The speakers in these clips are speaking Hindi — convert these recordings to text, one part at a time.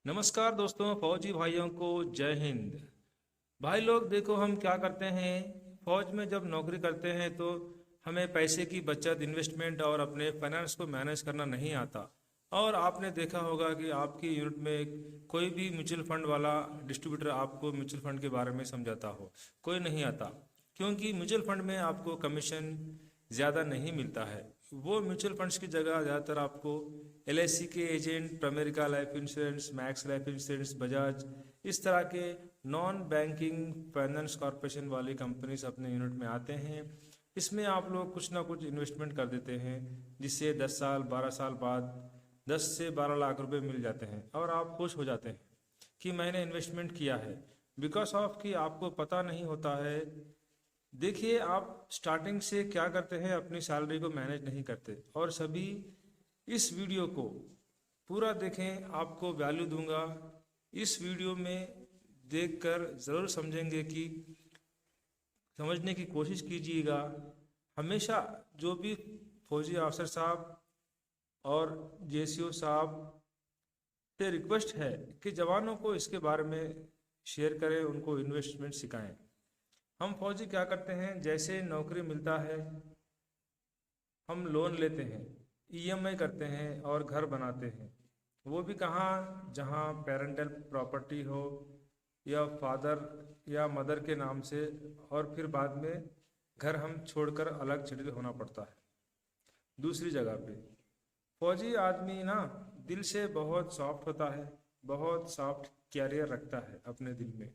नमस्कार दोस्तों, फौजी भाइयों को जय हिंद। भाई लोग देखो, हम क्या करते हैं। फौज में जब नौकरी करते हैं तो हमें पैसे की बचत, इन्वेस्टमेंट और अपने फाइनेंस को मैनेज करना नहीं आता। और आपने देखा होगा कि आपकी यूनिट में कोई भी म्यूचुअल फंड वाला डिस्ट्रीब्यूटर आपको म्यूचुअल फंड के बारे में समझाता हो, कोई नहीं आता। क्योंकि म्यूचुअल फंड में आपको कमीशन ज़्यादा नहीं मिलता है। वो म्यूचुअल फंड्स की जगह ज़्यादातर आपको एलआईसी के agent, America life insurance, max life insurance, Bajaj, इस तरह के नॉन बैंकिंग फाइनेंस कॉरपोरेशन वाली कंपनीज अपने यूनिट में आते हैं। इसमें आप लोग कुछ ना कुछ इन्वेस्टमेंट कर देते हैं, जिससे 10 साल 12 साल बाद 10 से 12 लाख रुपए मिल जाते हैं और आप खुश हो जाते हैं कि मैंने इन्वेस्टमेंट किया है। बिकॉज ऑफ कि आपको पता नहीं होता है। देखिए, आप स्टार्टिंग से क्या करते हैं, अपनी सैलरी को मैनेज नहीं करते। और सभी इस वीडियो को पूरा देखें, आपको वैल्यू दूंगा। इस वीडियो में देखकर ज़रूर समझेंगे कि समझने की कोशिश कीजिएगा। हमेशा जो भी फौजी अफसर साहब और जेसीओ साहब से रिक्वेस्ट है कि जवानों को इसके बारे में शेयर करें, उनको इन्वेस्टमेंट सिखाएं। हम फौजी क्या करते हैं, जैसे नौकरी मिलता है हम लोन लेते हैं, ईएमआई करते हैं और घर बनाते हैं। वो भी कहाँ, जहाँ पेरेंटल प्रॉपर्टी हो या फादर या मदर के नाम से। और फिर बाद में घर हम छोड़कर अलग सेटल होना पड़ता है दूसरी जगह पे। फौजी आदमी ना दिल से बहुत सॉफ्ट होता है, बहुत सॉफ्ट कैरियर रखता है अपने दिल में।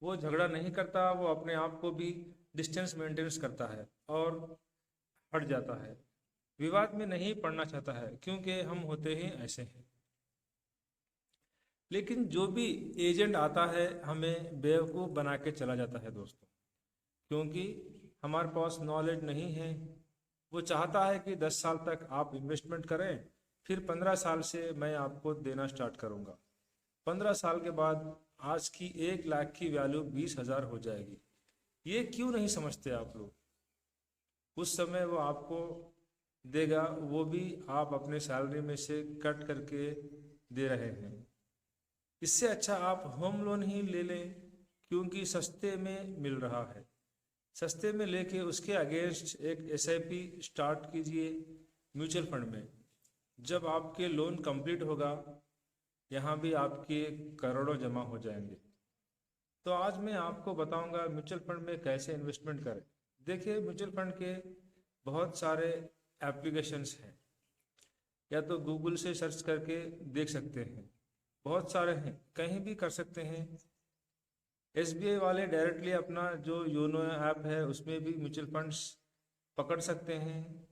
वो झगड़ा नहीं करता, वो अपने आप को भी डिस्टेंस मेंटेन करता है और हट जाता है। विवाद में नहीं पड़ना चाहता है, क्योंकि हम होते ही ऐसे हैं। लेकिन जो भी एजेंट आता है हमें बेवकूफ़ बना के चला जाता है दोस्तों, क्योंकि हमारे पास नॉलेज नहीं है। वो चाहता है कि 10 साल तक आप इन्वेस्टमेंट करें, फिर 15 साल से मैं आपको देना स्टार्ट करूंगा। 15 साल के बाद आज की 1 लाख की वैल्यू 20,000 हो जाएगी। ये क्यों नहीं समझते आप लोग? उस समय वो आपको देगा, वो भी आप अपने सैलरी में से कट करके दे रहे हैं। इससे अच्छा आप होम लोन ही ले लें, क्योंकि सस्ते में मिल रहा है। सस्ते में लेके उसके अगेंस्ट एक एसआईपी स्टार्ट कीजिए म्यूचुअल फंड में। जब आपके लोन कंप्लीट होगा, यहाँ भी आपके करोड़ों जमा हो जाएंगे। तो आज मैं आपको बताऊंगा म्यूचुअल फंड में कैसे इन्वेस्टमेंट करें। देखिए, म्यूचुअल फंड के बहुत सारे एप्लीकेशंस हैं, या तो गूगल से सर्च करके देख सकते हैं। बहुत सारे हैं, कहीं भी कर सकते हैं। एसबीआई वाले डायरेक्टली अपना जो योनो ऐप है उसमें भी म्यूचुअल फंड्स पकड़ सकते हैं।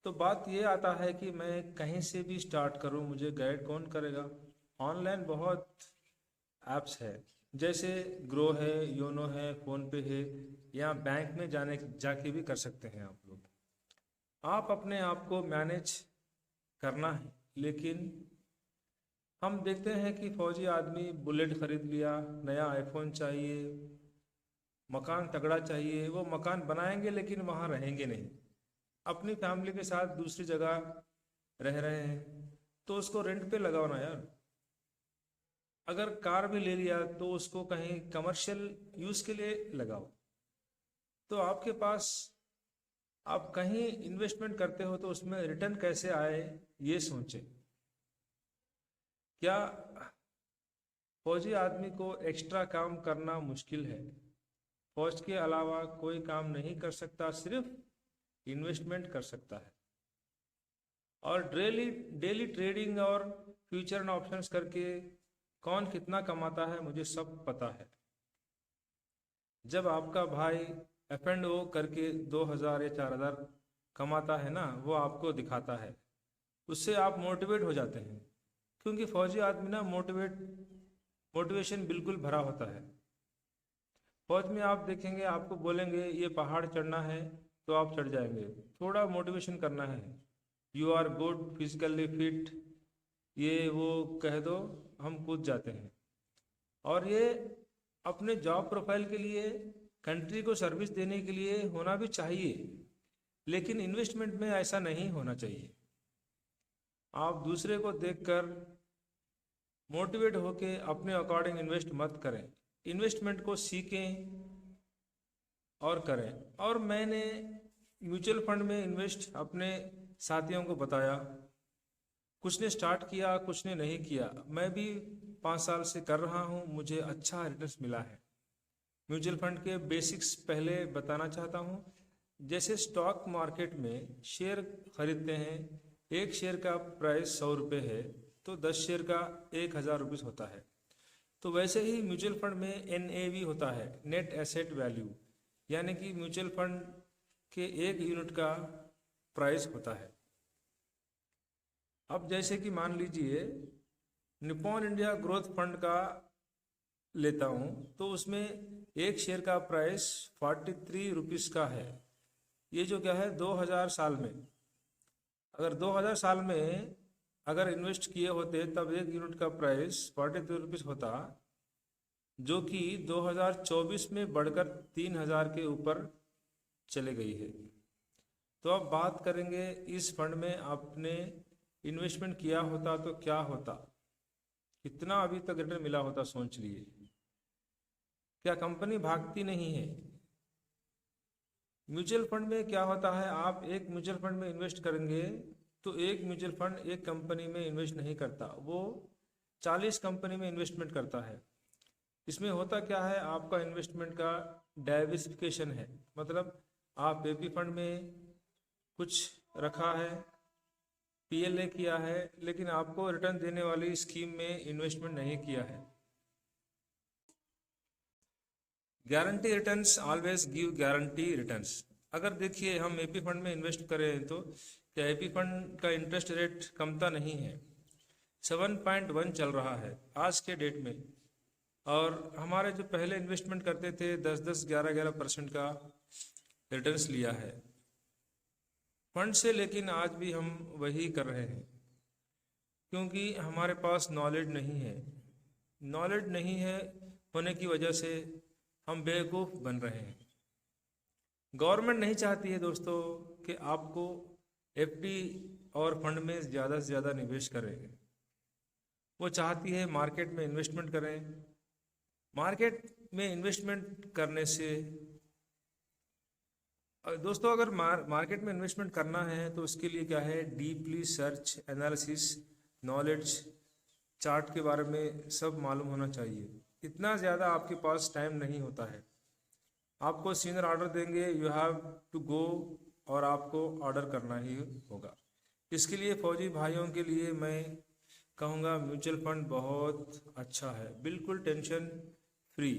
तो बात ये आता है कि मैं कहीं से भी स्टार्ट करूं, मुझे गाइड कौन करेगा? ऑनलाइन बहुत ऐप्स है, जैसे ग्रो है, योनो है, फोन पे है, या बैंक में जाने जाके भी कर सकते हैं आप लोग। आप अपने आप को मैनेज करना है। लेकिन हम देखते हैं कि फौजी आदमी बुलेट खरीद लिया, नया आईफोन चाहिए, मकान तगड़ा चाहिए। वो मकान बनाएंगे लेकिन वहाँ रहेंगे नहीं, अपनी फैमिली के साथ दूसरी जगह रह रहे हैं। तो उसको रेंट पे लगाओ ना यार। अगर कार भी ले लिया तो उसको कहीं कमर्शियल यूज के लिए लगाओ। तो आपके पास, आप कहीं इन्वेस्टमेंट करते हो तो उसमें रिटर्न कैसे आए, ये सोचें। क्या फौजी आदमी को एक्स्ट्रा काम करना मुश्किल है? फौज के अलावा कोई काम नहीं कर सकता, सिर्फ इन्वेस्टमेंट कर सकता है। और डेली डेली ट्रेडिंग और फ्यूचर एंड ऑप्शंस करके कौन कितना कमाता है मुझे सब पता है। जब आपका भाई एफ एंड ओ करके 2,000 या 4,000 कमाता है ना, वो आपको दिखाता है, उससे आप मोटिवेट हो जाते हैं। क्योंकि फौजी आदमी ना मोटिवेशन बिल्कुल भरा होता है। फौज में आप देखेंगे, आपको बोलेंगे ये पहाड़ चढ़ना है तो आप चढ़ जाएंगे। थोड़ा मोटिवेशन करना है, you are good physically fit, ये वो कह दो, हम कूद जाते हैं। और ये अपने जॉब प्रोफाइल के लिए, कंट्री को सर्विस देने के लिए होना भी चाहिए। लेकिन इन्वेस्टमेंट में ऐसा नहीं होना चाहिए। आप दूसरे को देखकर मोटिवेट होके अपने अकॉर्डिंग इन्वेस्ट मत करें, इन्वेस्टमेंट को सीखें और करें। और मैंने म्यूचुअल फंड में इन्वेस्ट अपने साथियों को बताया, कुछ ने स्टार्ट किया, कुछ ने नहीं किया। मैं भी 5 साल से कर रहा हूँ, मुझे अच्छा रिटर्न्स मिला है। म्यूचुअल फंड के बेसिक्स पहले बताना चाहता हूँ। जैसे स्टॉक मार्केट में शेयर खरीदते हैं, एक शेयर का प्राइस 100 रुपये है तो 10 शेयर का 1000 रुपीज़ होता है। तो वैसे ही म्यूचुअल फंड में NAV होता है, नेट एसेट वैल्यू, यानी कि म्यूचुअल फंड के 1 यूनिट का प्राइस होता है। अब जैसे कि मान लीजिए निप्पॉन इंडिया ग्रोथ फंड का लेता हूँ तो उसमें एक शेयर का प्राइस 43 रुपीज़ का है। ये जो क्या है 2000 साल में, अगर 2000 साल में अगर इन्वेस्ट किए होते तब 1 यूनिट का प्राइस 43 रुपीज़ होता, जो कि 2024 में बढ़कर 3000 के ऊपर चले गई है। तो अब बात करेंगे इस फंड में आपने इन्वेस्टमेंट किया होता तो क्या होता, कितना अभी तक रिटर्न मिला होता, सोच लिए। क्या कंपनी भागती नहीं है? म्यूचुअल फंड में क्या होता है, आप एक म्यूचुअल फंड में इन्वेस्ट करेंगे तो एक म्यूचुअल फंड एक कंपनी में इन्वेस्ट नहीं करता, वो 40 कंपनी में इन्वेस्टमेंट करता है। इसमें होता क्या है, आपका इन्वेस्टमेंट का डाइवर्सिफिकेशन है, मतलब आप AP फंड में कुछ रखा है, PLA किया है, लेकिन आपको रिटर्न देने वाली स्कीम में इन्वेस्टमेंट नहीं किया है। Guarantee returns always give guarantee returns. अगर देखिए हम AP फंड में इन्वेस्ट करें तो क्या AP फंड का इंटरेस्ट रेट कमता नहीं है, 7.1 चल रहा है आज के डेट में। और हमारे जो पहले इन्वेस्टमेंट करते थे 10-10, 11-11% का रिटर्न्स लिया है फंड से, लेकिन आज भी हम वही कर रहे हैं क्योंकि हमारे पास नॉलेज नहीं है। नॉलेज नहीं है होने की वजह से हम बेवकूफ़ बन रहे हैं। गवर्नमेंट नहीं चाहती है दोस्तों कि आपको FD और फंड में ज़्यादा से ज़्यादा निवेश करें, वो चाहती है मार्केट में इन्वेस्टमेंट करें। मार्केट में इन्वेस्टमेंट करने से दोस्तों अगर मार्केट में इन्वेस्टमेंट करना है तो उसके लिए क्या है, deeply search, analysis, knowledge, chart के बारे में सब मालूम होना चाहिए। इतना ज़्यादा आपके पास टाइम नहीं होता है। आपको सीनियर ऑर्डर देंगे, यू हैव टू गो, और आपको ऑर्डर करना ही होगा। इसके लिए फौजी भाइयों के लिए मैं कहूँगा म्यूचुअल फंड बहुत अच्छा है, बिल्कुल टेंशन फ्री,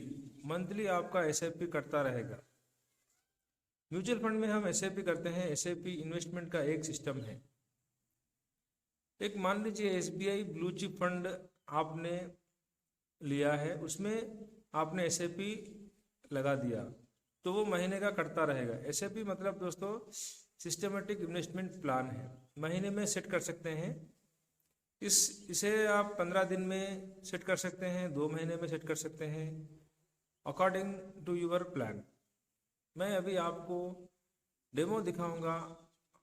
मंथली आपका SIP करता रहेगा। म्यूचुअल फंड में हम SIP करते हैं, SIP इन्वेस्टमेंट का एक सिस्टम है। एक मान लीजिए SBI ब्लू चिप फंड आपने लिया है, उसमें आपने SIP लगा दिया तो वो महीने का कटता रहेगा। SIP मतलब दोस्तों सिस्टमेटिक इन्वेस्टमेंट प्लान है, महीने में सेट कर सकते हैं। इसे आप 15 दिन में सेट कर सकते हैं, 2 महीने में सेट कर सकते हैं, अकॉर्डिंग टू यूर प्लान। मैं अभी आपको डेमो दिखाऊंगा,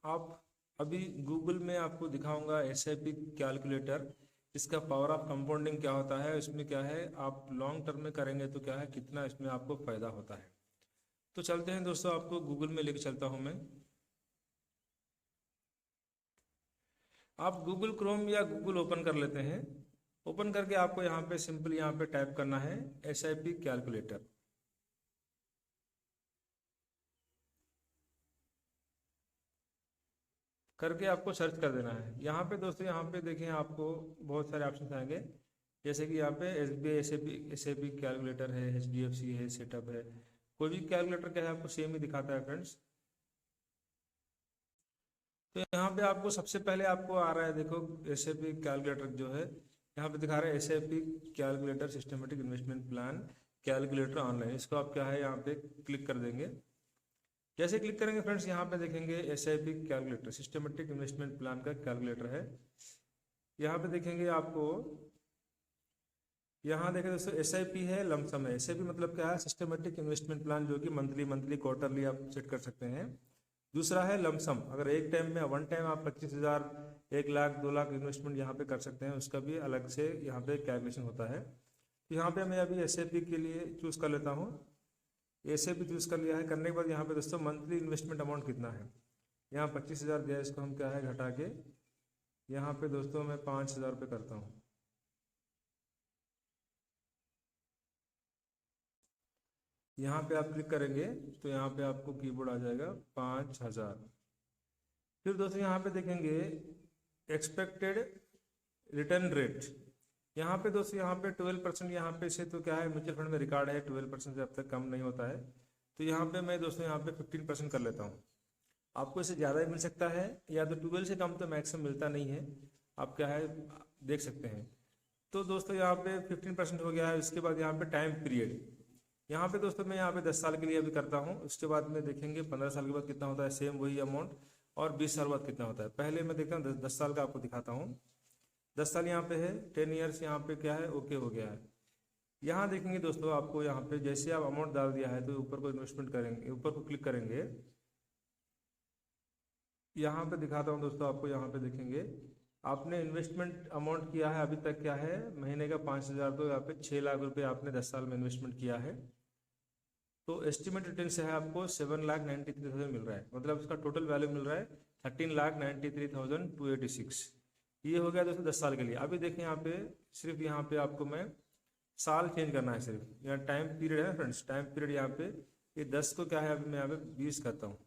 आप अभी गूगल में आपको दिखाऊंगा SIP कैलकुलेटर, इसका पावर ऑफ कंपाउंडिंग क्या होता है, इसमें क्या है, आप लॉन्ग टर्म में करेंगे तो क्या है, कितना इसमें आपको फ़ायदा होता है। तो चलते हैं दोस्तों, आपको गूगल में लेके चलता हूँ मैं। आप गूगल क्रोम या गूगल ओपन कर लेते हैं। ओपन करके आपको यहाँ पे सिंपल यहाँ पे टाइप करना है SIP कैलकुलेटर। करके आपको सर्च कर देना है। यहाँ पे दोस्तों, यहाँ पे देखें आपको बहुत सारे ऑप्शन आएंगे, जैसे कि यहाँ पे SBI SIP कैलकुलेटर है, HDFC है, सेटअप है, कोई भी कैलकुलेटर क्या है आपको सेम ही दिखाता है फ्रेंड्स। तो यहाँ पे आपको सबसे पहले आपको आ रहा है, देखो SIP कैलकुलेटर जो है यहाँ पे दिखा रहा है SIP calculator systematic investment plan calculator online. इसको आप क्या है यहाँ पे क्लिक कर देंगे। जैसे क्लिक करेंगे फ्रेंड्स, यहाँ पे देखेंगे SIP calculator systematic investment plan का कैलकुलेटर है। यहाँ पे देखेंगे आपको, यहाँ देखें दोस्तों SIP है, लमसम है। SIP मतलब क्या है, सिस्टमेटिक इन्वेस्टमेंट प्लान, जो कि मंथली क्वार्टरली आप सेट कर सकते हैं। दूसरा है लमसम, अगर एक टाइम में वन टाइम आप 25,000, 1 लाख, 2 लाख इन्वेस्टमेंट यहाँ पे कर सकते हैं, उसका भी अलग से यहाँ पे कैलकुलेशन होता है। तो यहाँ पे मैं अभी एसआईपी के लिए चूज़ कर लेता हूँ। एसआईपी चूज़ कर लिया है, करने के बाद यहाँ पे दोस्तों मंथली इन्वेस्टमेंट अमाउंट कितना है, यहाँ 25,000 दिया है, इसको हम क्या है घटा के यहाँ पे दोस्तों मैं 5,000 रुपये करता हूँ। यहाँ पे आप क्लिक करेंगे तो यहाँ पे आपको कीबोर्ड आ जाएगा 5,000। फिर दोस्तों यहाँ पे देखेंगे एक्सपेक्टेड रिटर्न रेट, यहाँ पे दोस्तों यहाँ पे 12% यहाँ पे से तो क्या है म्यूचुअल फंड में रिकॉर्ड है 12% से अब तक कम नहीं होता है। तो यहाँ पे मैं दोस्तों यहाँ पे 15% कर लेता हूँ। आपको इससे ज़्यादा ही मिल सकता है, या तो 12 से कम तो मैक्सिमम मिलता नहीं है, आप क्या है देख सकते हैं। तो दोस्तों यहाँ पे 15% हो गया है। उसके बाद यहाँ पे टाइम पीरियड, यहाँ पे दोस्तों मैं यहाँ पे 10 साल के लिए अभी करता हूँ। उसके बाद में देखेंगे 15 साल के बाद कितना होता है, सेम वही अमाउंट, और 20 साल बाद कितना होता है। पहले मैं देखता हूँ 10 साल का आपको दिखाता हूँ। 10 साल यहाँ पे है, 10 ईयर्स यहाँ पे क्या है ओके हो गया है। यहाँ देखेंगे दोस्तों आपको यहाँ पे जैसे आप अमाउंट डाल दिया है तो ऊपर को इन्वेस्टमेंट करेंगे, ऊपर को क्लिक करेंगे, यहाँ पे दिखाता हूँ दोस्तों आपको। यहाँ पे देखेंगे आपने इन्वेस्टमेंट अमाउंट किया है अभी तक क्या है महीने का 5,000, तो यहाँ पे 6 लाख रुपए आपने 10 साल में इन्वेस्टमेंट किया है। तो एस्टिमेट रिटर्न से है आपको 7,93,000 मिल रहा है, मतलब उसका टोटल वैल्यू मिल रहा है 13,93,286। ये हो गया दोस्तों 10 साल के लिए। अभी देखें यहाँ पे सिर्फ यहाँ पे आपको मैं साल चेंज करना है, सिर्फ यहाँ टाइम पीरियड है फ्रेंड्स, टाइम पीरियड यहाँ पे ये 10 को क्या है अभी मैं यहाँ पे 20 करता हूँ,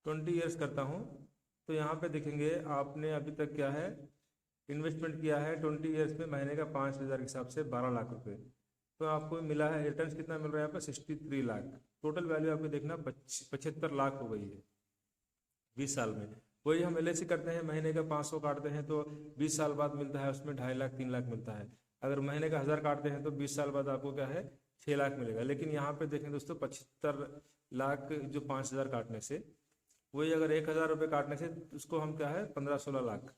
20 ईयर्स करता हूँ। तो यहाँ पे देखेंगे आपने अभी तक क्या है इन्वेस्टमेंट किया है 20 ईयर्स में महीने का 5,000 के हिसाब से 12 लाख रुपए। तो आपको मिला है रिटर्न कितना मिल रहा है यहाँ पर 63 लाख। टोटल वैल्यू आपको देखना 75 लाख हो गई है 20 साल में। वही हम LIC करते हैं, महीने का 500 काटते हैं तो 20 साल बाद मिलता है उसमें 2.5 लाख 3 लाख मिलता है। अगर महीने का 1000 काटते हैं तो 20 साल बाद आपको क्या है 6 लाख मिलेगा। लेकिन यहाँ पे देखें दोस्तों 75 लाख जो 5,000 काटने से, वही अगर 1,000 रुपये काटने से उसको हम क्या है 15-16 लाख।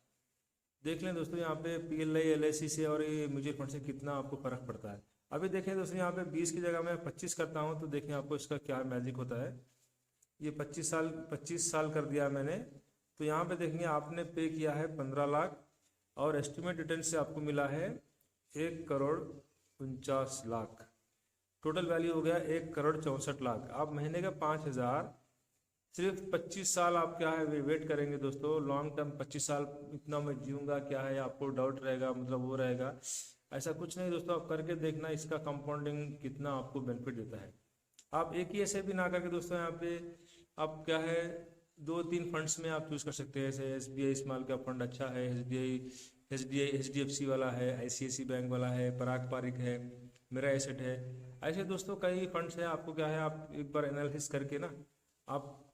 देख लें दोस्तों यहाँ पे PLI LIC से और ये म्यूचुअल फंड से कितना आपको फर्क पड़ता है। अभी देखें दोस्तों यहाँ पे 20 की जगह मैं 25 करता हूँ तो देखें आपको इसका क्या मैजिक होता है। ये 25 साल कर दिया मैंने, तो यहाँ पे देखेंगे आपने पे किया है 15 लाख और एस्टिमेट रिटर्न से आपको मिला है 1,49 लाख। टोटल वैल्यू हो गया 1,64 लाख। आप महीने का 5,000 सिर्फ 25 साल आप क्या है वेट करेंगे दोस्तों, लॉन्ग टर्म 25 साल इतना मैं जीऊँगा क्या है आपको डाउट रहेगा, मतलब वो रहेगा, ऐसा कुछ नहीं दोस्तों। आप करके देखना इसका कंपाउंडिंग कितना आपको बेनिफिट देता है। आप एक ही ऐसे भी ना करके दोस्तों यहाँ पे आप क्या है 2-3 फंड्स में आप चूज कर सकते हैं। जैसे SBI स्मॉल कैप फंड अच्छा है, HDFC वाला है, ICICI बैंक वाला है, पराग पारिक है, मेरा एसेट है। ऐसे दोस्तों कई फंड्स हैं, आपको क्या है आप एक बार एनालिसिस करके ना आप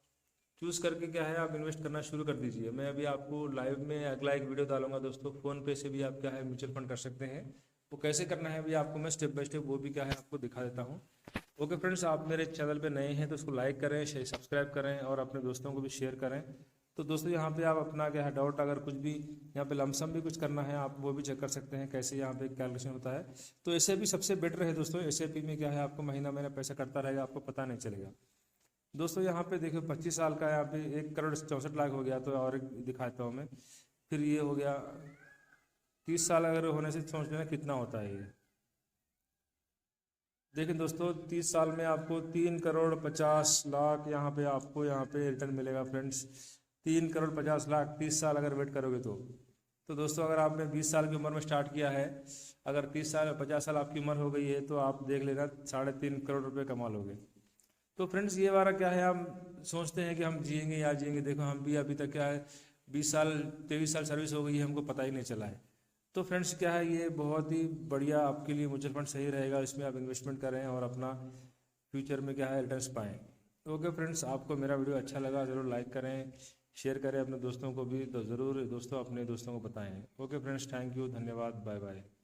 चूज़ करके क्या है आप इन्वेस्ट करना शुरू कर दीजिए। मैं अभी आपको लाइव में अगला एक वीडियो डालूंगा दोस्तों, फ़ोन पे से भी आप क्या है म्यूचुअल फंड कर सकते हैं। वो कैसे करना है अभी आपको मैं स्टेप बाय स्टेप वो भी क्या है आपको दिखा देता हूँ। ओके फ्रेंड्स, आप मेरे चैनल पे नए हैं तो उसको लाइक करें, सब्सक्राइब करें और अपने दोस्तों को भी शेयर करें। तो दोस्तों यहाँ पे आप अपना क्या है डाउट अगर कुछ भी यहाँ पे लमसम भी कुछ करना है आप वो भी चेक कर सकते हैं कैसे यहाँ पे कैलकुलेशन होता है। तो ऐसे भी सबसे बेटर है दोस्तों, SIP में क्या है आपको महीना महीना पैसा कटता रहेगा, आपको पता नहीं चलेगा। दोस्तों यहाँ पे देखो 25 साल का यहाँ पे 1,64 लाख हो गया। तो और एक दिखाता हूँ मैं, फिर ये हो गया 30 साल अगर होने से सोच लेना कितना होता है ये। देखिए दोस्तों 30 साल में आपको 3,50,00,000 यहाँ पे आपको यहाँ पे रिटर्न मिलेगा फ्रेंड्स। 3,50,00,000 30 साल अगर वेट करोगे तो दोस्तों अगर आपने 20 साल की उम्र में स्टार्ट किया है, अगर 30 साल 50 साल आपकी उम्र हो गई है तो आप देख लेना 3.5 करोड़ रुपये कमा लोगे। तो फ्रेंड्स ये वाला क्या है हम सोचते हैं कि हम जिएंगे या जिएंगे, देखो हम भी अभी तक क्या है 20 साल 23 साल सर्विस हो गई है, हमको पता ही नहीं चला है। तो फ्रेंड्स क्या है ये बहुत ही बढ़िया आपके लिए म्यूचुअल फंड सही रहेगा, इसमें आप इन्वेस्टमेंट करें और अपना फ्यूचर में क्या है रिटर्न्स पाएँ। ओके फ्रेंड्स, आपको मेरा वीडियो अच्छा लगा ज़रूर लाइक करें, शेयर करें अपने दोस्तों को भी, तो ज़रूर दोस्तों अपने दोस्तों को बताएं। ओके फ्रेंड्स, थैंक यू, धन्यवाद, बाय बाय।